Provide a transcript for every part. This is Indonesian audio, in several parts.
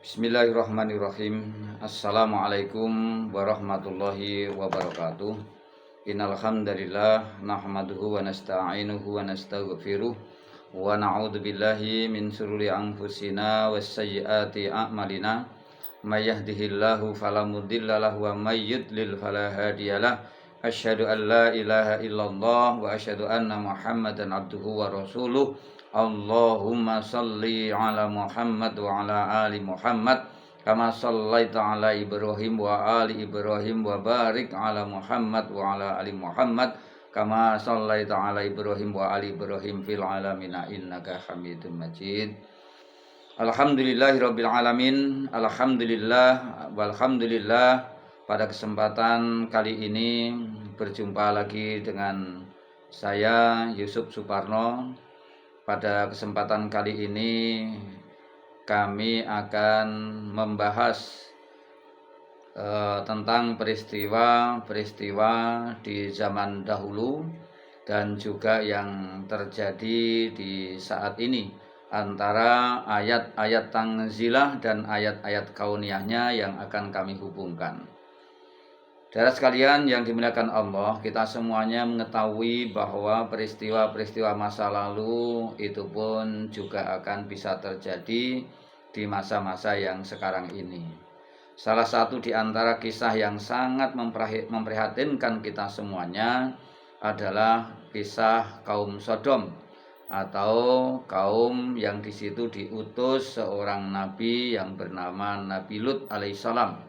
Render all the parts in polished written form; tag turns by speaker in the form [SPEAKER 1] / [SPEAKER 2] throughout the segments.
[SPEAKER 1] Bismillahirrahmanirrahim. Assalamualaikum warahmatullahi wabarakatuh. Innal hamdalillah nahmaduhu wa nasta'inuhu wa nastaghfiruh wa na'udzu billahi min shururi anfusina was sayyiati a'malina. May yahdihillahu fala mudilla lahu wa may yudlil fala hadiyalah. Asyhadu an la ilaha illallah wa asyhadu anna Muhammadan abduhu wa rasuluh. Allahumma salli ala Muhammad wa ala ali Muhammad kama sallaita ala Ibrahim wa ali Ibrahim wa barik ala Muhammad wa ala ali Muhammad kama sallaita ala Ibrahim wa ali Ibrahim fil alamina innaka Hamidum Majid. Alhamdulillahirabbil alamin. Alhamdulillah walhamdulillah. Pada kesempatan kali ini berjumpa lagi dengan saya Yusuf Suparno. Pada kesempatan kali ini kami akan membahas tentang peristiwa-peristiwa di zaman dahulu dan juga yang terjadi di saat ini, antara ayat-ayat tanzilah dan ayat-ayat kauniyahnya yang akan kami hubungkan. Saudara sekalian yang dimuliakan Allah, kita semuanya mengetahui bahwa peristiwa-peristiwa masa lalu itu pun juga akan bisa terjadi di masa-masa yang sekarang ini. Salah satu di antara kisah yang sangat memprihatinkan kita semuanya adalah kisah kaum Sodom, atau kaum yang di situ diutus seorang nabi yang bernama Nabi Lut alaihissalam.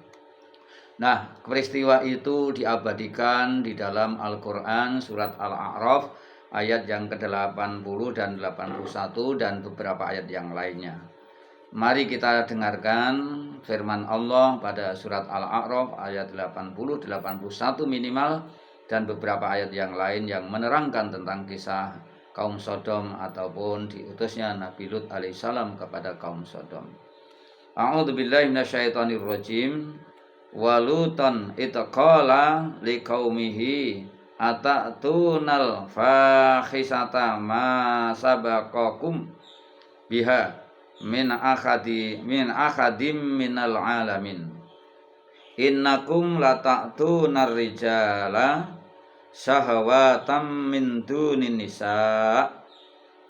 [SPEAKER 1] Nah, peristiwa itu diabadikan di dalam Al-Quran surat Al-A'raf ayat yang ke-80 dan 81 dan beberapa ayat yang lainnya. Mari kita dengarkan firman Allah pada surat Al-A'raf ayat 80, 81 minimal, dan beberapa ayat yang lain yang menerangkan tentang kisah kaum Sodom ataupun diutusnya Nabi Lut alaihissalam kepada kaum Sodom. A'udzubillahi minasyaitonirrajim. Waluton itqala liqaumihi atatunal fakhisata ma sabaqakum biha min akhadim minal alamin. Innakum lata'tunar rijala syahwatam min dunin nisa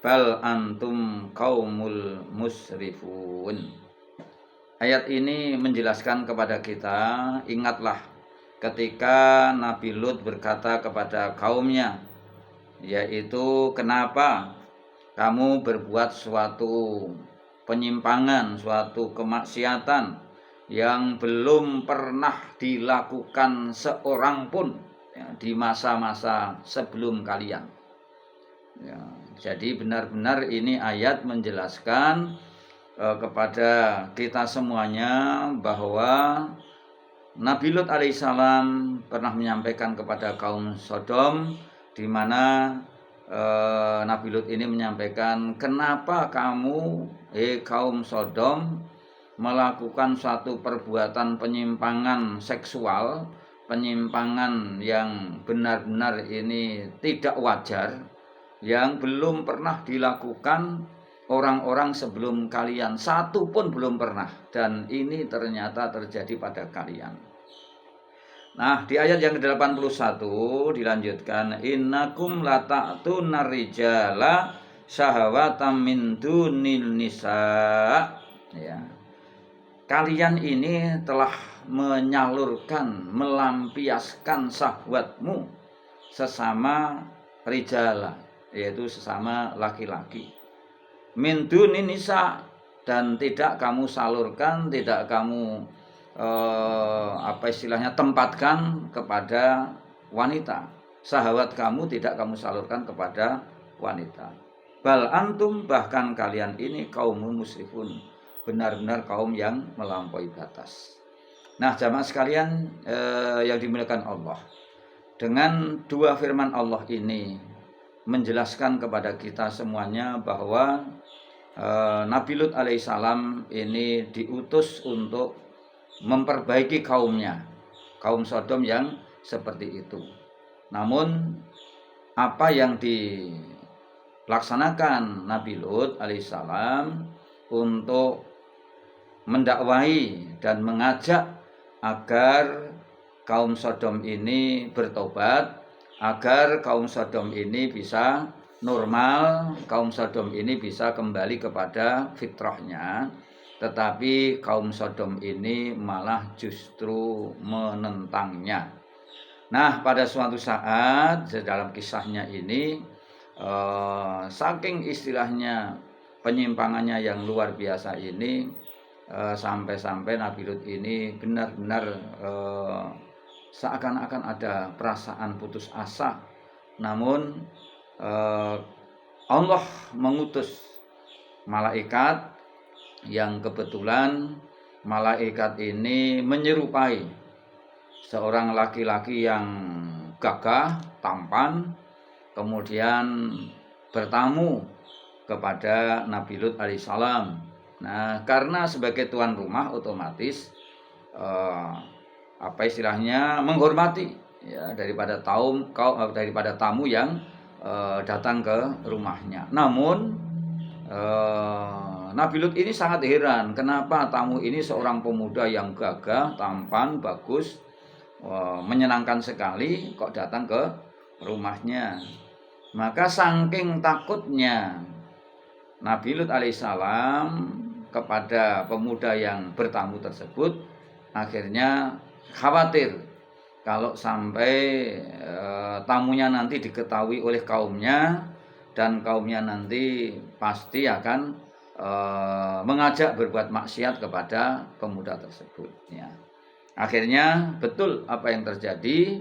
[SPEAKER 1] bal antum qaumul musrifun. Ayat ini menjelaskan kepada kita, ingatlah ketika Nabi Lut berkata kepada kaumnya, yaitu kenapa kamu berbuat suatu penyimpangan, suatu kemaksiatan yang belum pernah dilakukan seorang pun di masa-masa sebelum kalian. Jadi benar-benar ini ayat menjelaskan kepada kita semuanya bahwa Nabi Lut alaihissalam pernah menyampaikan kepada kaum Sodom, di mana Nabi Lut ini menyampaikan, kenapa kamu kaum Sodom melakukan suatu perbuatan penyimpangan seksual, penyimpangan yang benar-benar ini tidak wajar, yang belum pernah dilakukan orang-orang sebelum kalian, satu pun belum pernah, dan ini ternyata terjadi pada kalian. Nah, di ayat yang ke-81 dilanjutkan, innakum lata'tunar rijala syahwatam min dunil nisa. Ya. Kalian ini telah menyalurkan, melampiaskan syahwatmu sesama rijala, yaitu sesama laki-laki. Min dunin nisa, dan tidak kamu salurkan, tidak kamu tempatkan kepada wanita. Syahwat kamu tidak kamu salurkan kepada wanita. Bal antum, bahkan kalian ini kaumul musrifun, benar-benar kaum yang melampaui batas. Nah, jamaah sekalian yang dimuliakan Allah, dengan dua firman Allah ini menjelaskan kepada kita semuanya bahwa Nabi Lut alaihissalam ini diutus untuk memperbaiki kaumnya, kaum Sodom yang seperti itu. Namun apa yang dilaksanakan Nabi Lut alaihissalam untuk mendakwahi dan mengajak agar kaum Sodom ini bertobat, agar kaum Sodom ini bisa normal, kaum Sodom ini bisa kembali kepada fitrahnya. Tetapi kaum Sodom ini malah justru menentangnya. Nah, pada suatu saat dalam kisahnya ini, saking istilahnya penyimpangannya yang luar biasa ini, sampai-sampai Nabi Lut ini benar-benar seakan-akan ada perasaan putus asa. Namun Allah mengutus malaikat yang kebetulan malaikat ini menyerupai seorang laki-laki yang gagah, tampan, kemudian bertamu kepada Nabi Lut alaihissalam. Nah, karena sebagai tuan rumah otomatis menghormati ya daripada tamu yang datang ke rumahnya. Namun Nabi Lut ini sangat heran, kenapa tamu ini seorang pemuda yang gagah, tampan, bagus, menyenangkan sekali kok datang ke rumahnya. Maka saking takutnya Nabi Lut alaihissalam kepada pemuda yang bertamu tersebut, akhirnya khawatir kalau sampai tamunya nanti diketahui oleh kaumnya, dan kaumnya nanti pasti akan mengajak berbuat maksiat kepada pemuda tersebut ya. Akhirnya betul apa yang terjadi,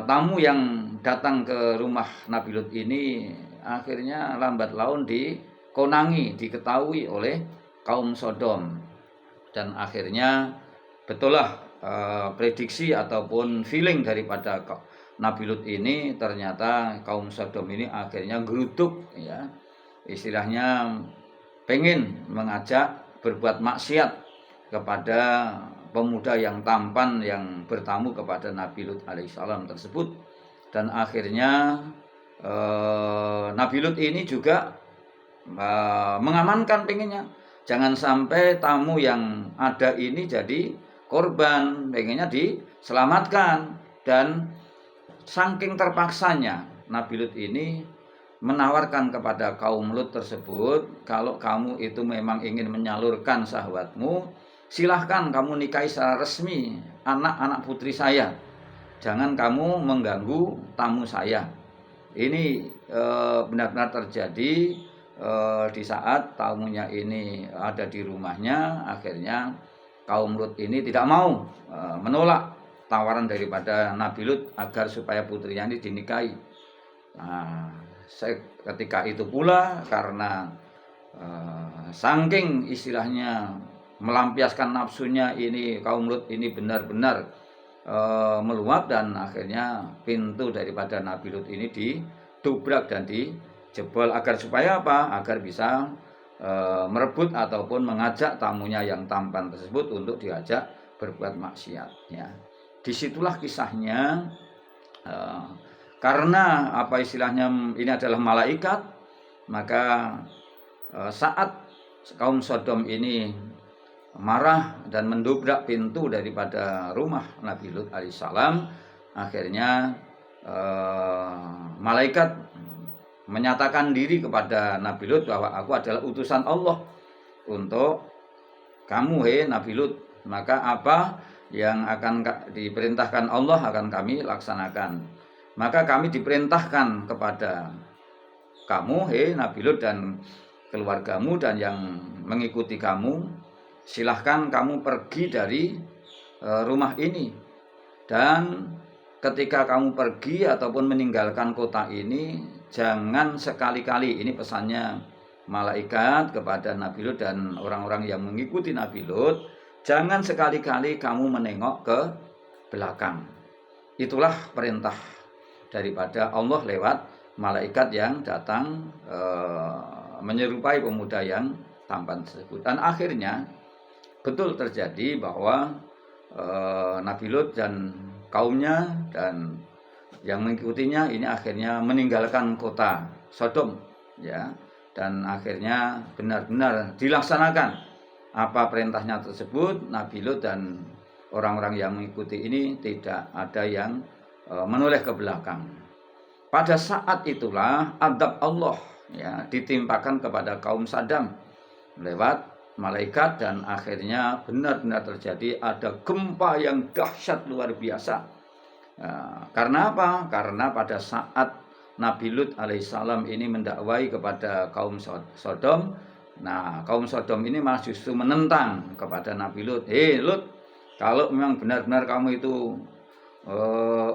[SPEAKER 1] tamu yang datang ke rumah Nabi Lut ini akhirnya lambat laun dikonangi, diketahui oleh kaum Sodom. Dan akhirnya betullah prediksi ataupun feeling daripada Nabi Lut ini, ternyata kaum Sodom ini akhirnya geruduk ya, istilahnya pengen mengajak berbuat maksiat kepada pemuda yang tampan yang bertamu kepada Nabi Lut alaihissalam tersebut. Dan akhirnya Nabi Lut ini juga mengamankan, pengennya jangan sampai tamu yang ada ini jadi korban, pengennya diselamatkan. Dan saking terpaksanya Nabi Lut ini menawarkan kepada kaum Lut tersebut, kalau kamu itu memang ingin menyalurkan syahwatmu, silahkan kamu nikahi secara resmi anak-anak putri saya, jangan kamu mengganggu tamu saya. Ini benar-benar terjadi di saat tamunya ini ada di rumahnya. Akhirnya kaum Lut ini tidak mau menolak tawaran daripada Nabi Lut agar supaya putrinya ini dinikahi. Nah, ketika itu pula karena saking istilahnya melampiaskan nafsunya ini, kaum Lut ini benar-benar meluap, dan akhirnya pintu daripada Nabi Lut ini didobrak dan dijebol agar supaya apa? Agar bisa merebut ataupun mengajak tamunya yang tampan tersebut untuk diajak berbuat maksiat ya. Disitulah kisahnya, karena apa istilahnya ini adalah malaikat, maka saat kaum Sodom ini marah dan mendobrak pintu daripada rumah Nabi Lut alaihissalam, akhirnya malaikat menyatakan diri kepada Nabi Lut bahwa aku adalah utusan Allah untuk kamu Nabi Lut, maka apa yang akan diperintahkan Allah akan kami laksanakan. Maka kami diperintahkan kepada kamu Nabi Lut dan keluargamu dan yang mengikuti kamu, silahkan kamu pergi dari rumah ini, dan ketika kamu pergi ataupun meninggalkan kota ini, jangan sekali-kali, ini pesannya malaikat kepada Nabi Lut dan orang-orang yang mengikuti Nabi Lut, jangan sekali-kali kamu menengok ke belakang. Itulah perintah daripada Allah lewat malaikat yang datang menyerupai pemuda yang tampan tersebut. Dan akhirnya betul terjadi bahwa Nabi Lut dan kaumnya dan yang mengikutinya ini akhirnya meninggalkan kota Sodom ya, dan akhirnya benar-benar dilaksanakan apa perintahnya tersebut, Nabi Lut dan orang-orang yang mengikuti ini tidak ada yang menoleh ke belakang. Pada saat itulah adab Allah ya ditimpakan kepada kaum Sadam lewat malaikat, dan akhirnya benar-benar terjadi ada gempa yang dahsyat luar biasa. Karena apa? Karena pada saat Nabi Lut alaihissalam ini mendakwai kepada kaum Sodom, nah kaum Sodom ini malah justru menentang kepada Nabi Lut. Hei Lut, kalau memang benar-benar kamu itu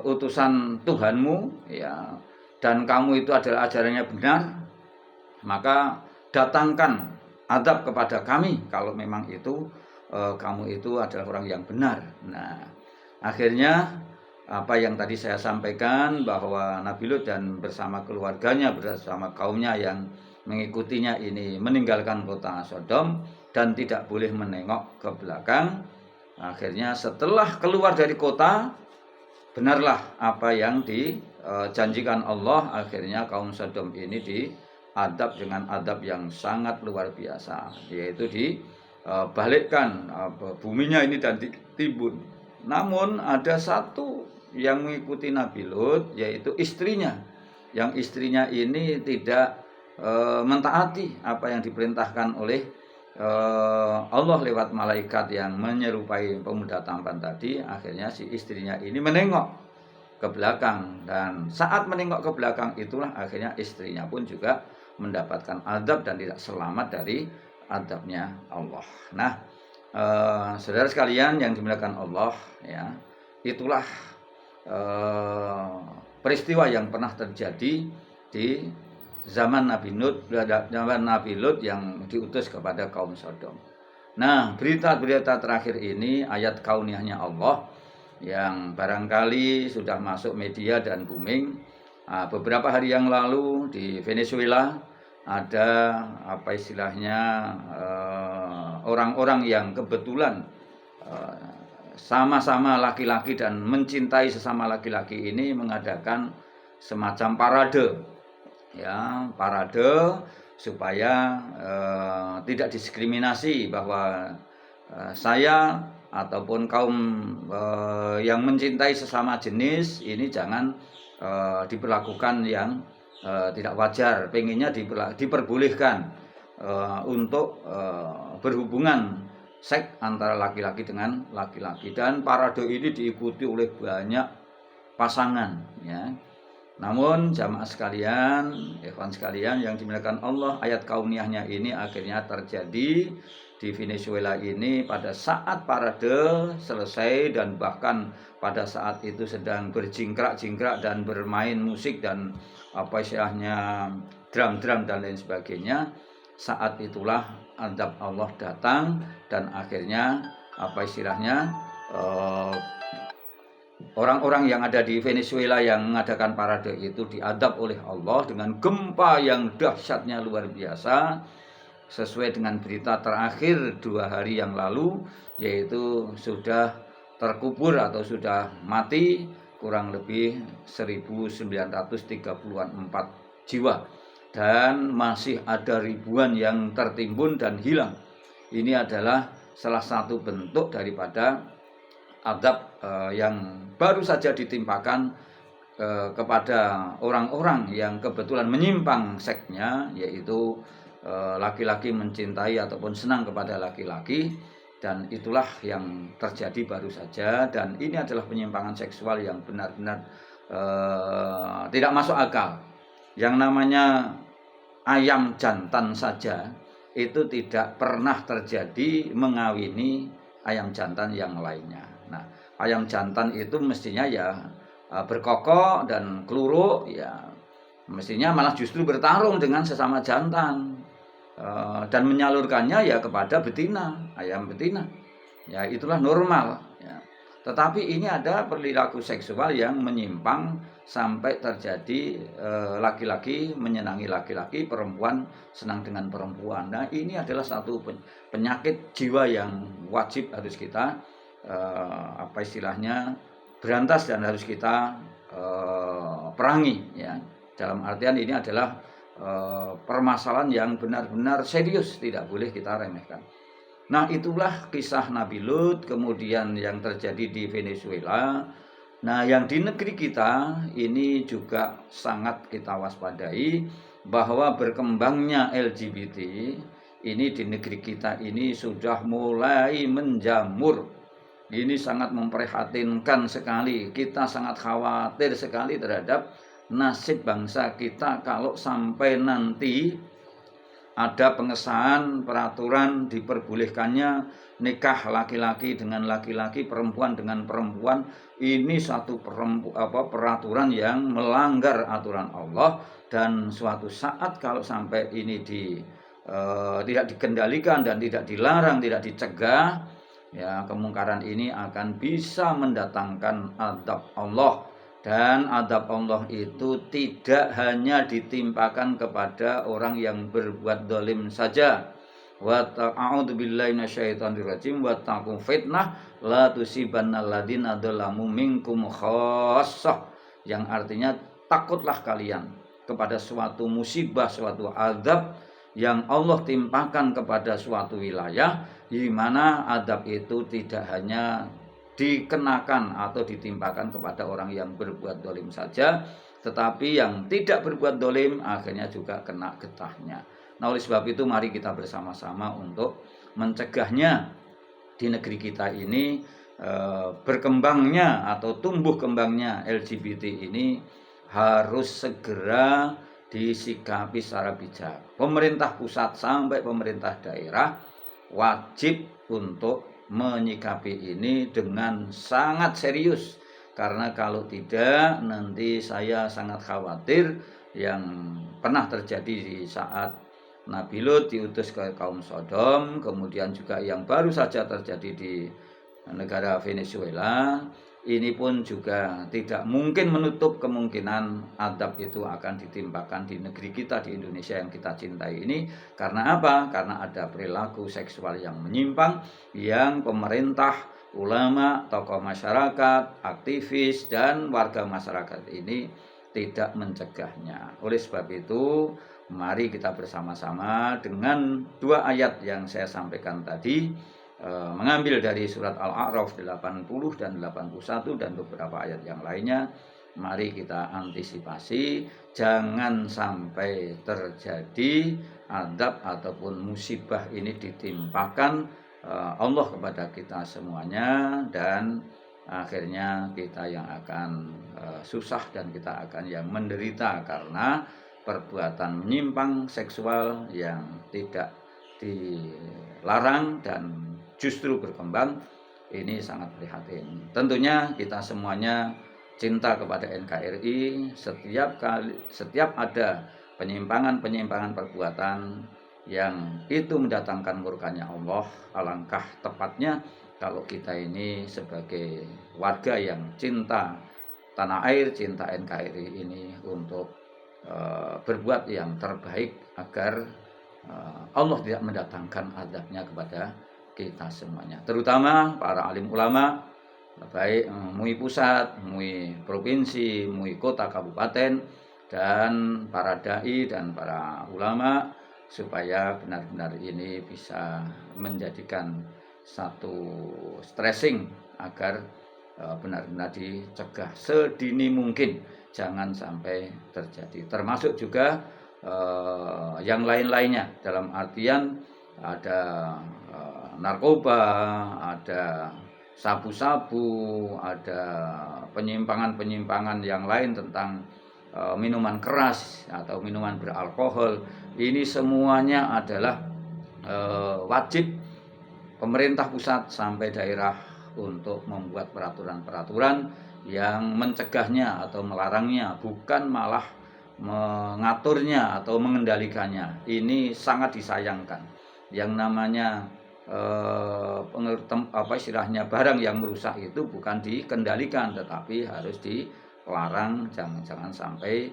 [SPEAKER 1] utusan Tuhanmu ya, dan kamu itu adalah ajarannya benar, maka datangkan adab kepada kami kalau memang itu kamu itu adalah orang yang benar. Nah, akhirnya apa yang tadi saya sampaikan, bahwa Nabi Lut dan bersama keluarganya, bersama kaumnya yang mengikutinya ini meninggalkan kota Sodom dan tidak boleh menengok ke belakang. Akhirnya setelah keluar dari kota, benarlah apa yang dijanjikan Allah. Akhirnya kaum Sodom ini diadab dengan adab yang sangat luar biasa, yaitu dibalikkan buminya ini dan ditimbun. Namun ada satu yang mengikuti Nabi Lut, yaitu istrinya. Yang istrinya ini tidak mentaati apa yang diperintahkan oleh Allah lewat malaikat yang menyerupai pemuda tampan tadi. Akhirnya si istrinya ini menengok ke belakang, dan saat menengok ke belakang itulah akhirnya istrinya pun juga mendapatkan adab dan tidak selamat dari adabnya Allah. Nah, saudara sekalian yang dimuliakan Allah ya, itulah peristiwa yang pernah terjadi di zaman Nabi Lut yang diutus kepada kaum Sodom. Nah, berita-berita terakhir ini ayat kauniyahnya Allah yang barangkali sudah masuk media dan booming. Beberapa hari yang lalu di Venezuela ada apa istilahnya orang-orang yang kebetulan sama-sama laki-laki dan mencintai sesama laki-laki ini mengadakan semacam parade ya, parade supaya tidak diskriminasi, bahwa saya ataupun kaum yang mencintai sesama jenis ini jangan diperlakukan yang tidak wajar, pengennya diperbolehkan untuk berhubungan seks antara laki-laki dengan laki-laki, dan parade ini diikuti oleh banyak pasangan ya. Namun jamaah sekalian, ikhwan sekalian yang dimuliakan Allah, ayat kauniyahnya ini akhirnya terjadi di Venezuela ini pada saat parade selesai, dan bahkan pada saat itu sedang berjingkrak-jingkrak dan bermain musik dan apa istilahnya drum-drum dan lain sebagainya. Saat itulah adab Allah datang, dan akhirnya apa istilahnya orang-orang yang ada di Venezuela yang mengadakan parade itu diadab oleh Allah dengan gempa yang dahsyatnya luar biasa, sesuai dengan berita terakhir 2 hari yang lalu, yaitu sudah terkubur atau sudah mati kurang lebih 1934 jiwa, dan masih ada ribuan yang tertimbun dan hilang. Ini adalah salah satu bentuk daripada adab yang baru saja ditimpakan kepada orang-orang yang kebetulan menyimpang seksnya, yaitu laki-laki mencintai ataupun senang kepada laki-laki, dan itulah yang terjadi baru saja. Dan ini adalah penyimpangan seksual yang benar-benar tidak masuk akal. Yang namanya ayam jantan saja itu tidak pernah terjadi mengawini ayam jantan yang lainnya. Nah, ayam jantan itu mestinya ya berkokok dan keluruk ya, mestinya malah justru bertarung dengan sesama jantan dan menyalurkannya ya kepada betina, ayam betina. Ya itulah normal ya. Tetapi ini ada perilaku seksual yang menyimpang sampai terjadi laki-laki menyenangi laki-laki, perempuan senang dengan perempuan. Nah, ini adalah satu penyakit jiwa yang wajib harus kita apa istilahnya berantas dan harus kita perangi ya. Dalam artian ini adalah permasalahan yang benar-benar serius, tidak boleh kita remehkan. Nah, itulah kisah Nabi Lut, kemudian yang terjadi di Venezuela. Nah, yang di negeri kita ini juga sangat kita waspadai bahwa berkembangnya LGBT ini di negeri kita ini sudah mulai menjamur. Ini sangat memprihatinkan sekali. Kita sangat khawatir sekali terhadap nasib bangsa kita kalau sampai nanti ada pengesahan peraturan diperbolehkannya nikah laki-laki dengan laki-laki, perempuan dengan perempuan. Ini satu peraturan yang melanggar aturan Allah, dan suatu saat kalau sampai ini tidak dikendalikan dan tidak dilarang, tidak dicegah, ya kemungkaran ini akan bisa mendatangkan adab Allah. Dan adab Allah itu tidak hanya ditimpakan kepada orang yang berbuat dolim saja. Wa ta'udzubillahi minasyaitonirrajim wa taqu fitnah la tusibannal ladzina dzalamu minkum khassah. Yang artinya takutlah kalian kepada suatu musibah, suatu azab yang Allah timpakan kepada suatu wilayah, di mana adab itu tidak hanya dikenakan atau ditimpakan kepada orang yang berbuat dolim saja, tetapi yang tidak berbuat dolim akhirnya juga kena getahnya. Nah, oleh sebab itu mari kita bersama-sama untuk mencegahnya di negeri kita ini, berkembangnya atau tumbuh kembangnya LGBT ini harus segera disikapi secara bijak. Pemerintah pusat sampai pemerintah daerah wajib untuk menyikapi ini dengan sangat serius, karena kalau tidak nanti saya sangat khawatir yang pernah terjadi di saat Nabi Lut diutus ke kaum Sodom, kemudian juga yang baru saja terjadi di negara Venezuela. Ini pun juga tidak mungkin menutup kemungkinan adab itu akan ditimpakan di negeri kita, di Indonesia yang kita cintai ini. Karena apa? Karena ada perilaku seksual yang menyimpang, yang pemerintah, ulama, tokoh masyarakat, aktivis, dan warga masyarakat ini tidak mencegahnya. Oleh sebab itu, mari kita bersama-sama dengan dua ayat yang saya sampaikan tadi, mengambil dari surat Al-A'raf 80 dan 81 dan beberapa ayat yang lainnya. Mari kita antisipasi jangan sampai terjadi adab ataupun musibah ini ditimpakan Allah kepada kita semuanya, dan akhirnya kita yang akan susah dan kita akan yang menderita karena perbuatan menyimpang seksual yang tidak dilarang dan justru berkembang. Ini sangat prihatin. Tentunya kita semuanya cinta kepada NKRI. Setiap ada penyimpangan perbuatan yang itu mendatangkan murkanya Allah, alangkah tepatnya kalau kita ini sebagai warga yang cinta tanah air, cinta NKRI ini untuk berbuat yang terbaik agar Allah tidak mendatangkan azabnya kepada kita semuanya, terutama para alim ulama, baik MUI pusat, MUI provinsi, MUI kota kabupaten, dan para dai dan para ulama, supaya benar-benar ini bisa menjadikan satu stressing agar benar-benar dicegah sedini mungkin, jangan sampai terjadi. Termasuk juga yang lain-lainnya, dalam artian ada narkoba, ada sabu-sabu, ada penyimpangan-penyimpangan yang lain tentang minuman keras atau minuman beralkohol. Ini semuanya adalah wajib pemerintah pusat sampai daerah untuk membuat peraturan-peraturan yang mencegahnya atau melarangnya, bukan malah mengaturnya atau mengendalikannya. Ini sangat disayangkan. Yang namanya istilahnya barang yang merusak itu bukan dikendalikan, tetapi harus dilarang, jangan sampai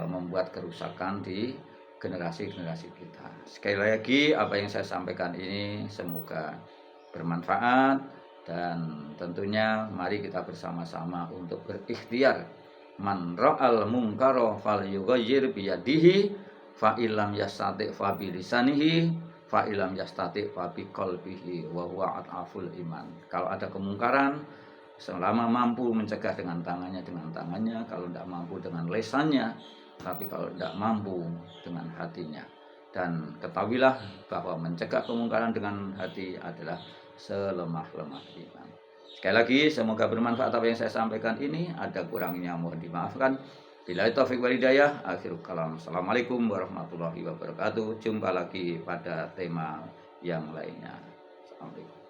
[SPEAKER 1] membuat kerusakan di generasi-generasi kita. Sekali lagi, apa yang saya sampaikan ini semoga bermanfaat, dan tentunya mari kita bersama-sama untuk berikhtiar. Man ra'al munkara falyughayyir biyadihi fa illam yastati' fa bilisanihi fa ilam yastati fa bi qalbihi wa huwa ataful iman. Kalau ada kemungkaran, selama mampu mencegah dengan tangannya, kalau tidak mampu dengan lesannya, tapi kalau tidak mampu dengan hatinya. Dan ketahuilah bahwa mencegah kemungkaran dengan hati adalah selemah-lemah iman. Sekali lagi, semoga bermanfaat apa yang saya sampaikan ini. Ada kurangnya mohon dimaafkan. Bila taufik wal hidayah, akhirul kalam. Assalamualaikum warahmatullahi wabarakatuh. Jumpa lagi pada tema yang lainnya. Assalamualaikum.